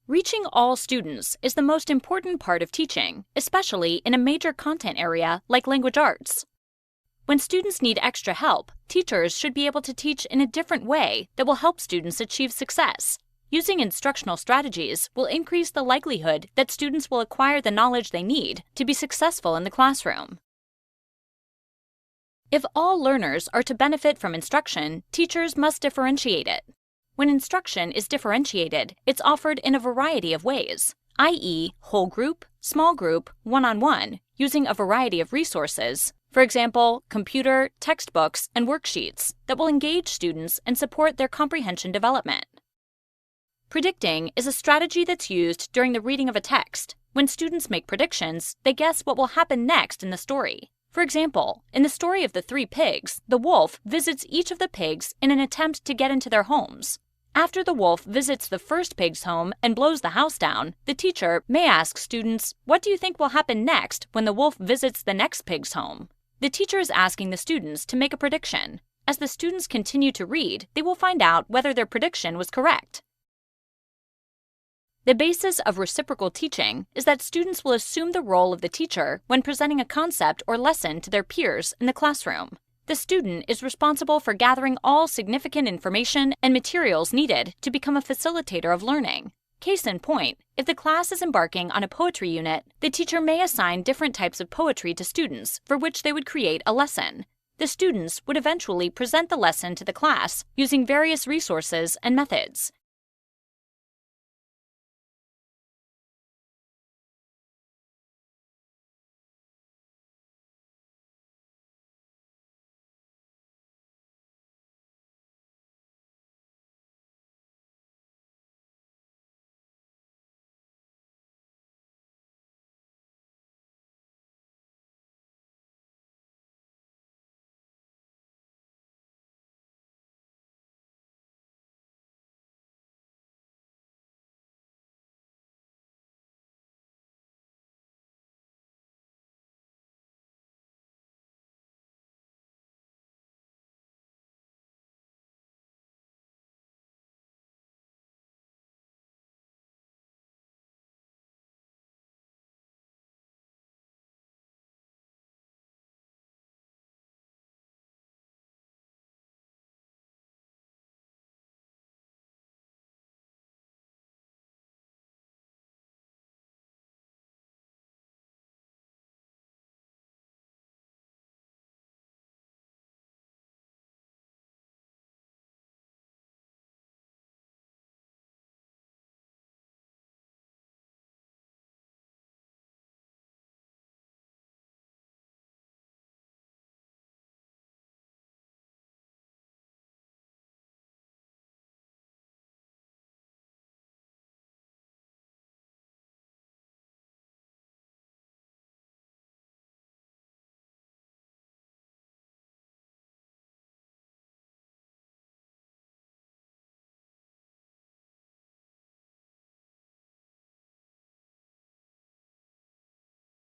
Reaching all students is the most important part of teaching, especially in a major content area like language arts. When students need extra help, teachers should be able to teach in a different way that will help students achieve success. Using instructional strategies will increase the likelihood that students will acquire the knowledge they need to be successful in the classroom. If all learners are to benefit from instruction, teachers must differentiate it. When instruction is differentiated, it's offered in a variety of ways, i.e., whole group, small group, one-on-one, using a variety of resources, for example, computer, textbooks, and worksheets that will engage students and support their comprehension development. Predicting is a strategy that's used during the reading of a text. When students make predictions, they guess what will happen next in the story. For example, in the story of the three pigs, the wolf visits each of the pigs in an attempt to get into their homes. After the wolf visits the first pig's home and blows the house down, the teacher may ask students, "What do you think will happen next when the wolf visits the next pig's home?" The teacher is asking the students to make a prediction. As the students continue to read, they will find out whether their prediction was correct. The basis of reciprocal teaching is that students will assume the role of the teacher when presenting a concept or lesson to their peers in the classroom. The student is responsible for gathering all significant information and materials needed to become a facilitator of learning. Case in point, if the class is embarking on a poetry unit, the teacher may assign different types of poetry to students for which they would create a lesson. The students would eventually present the lesson to the class using various resources and methods.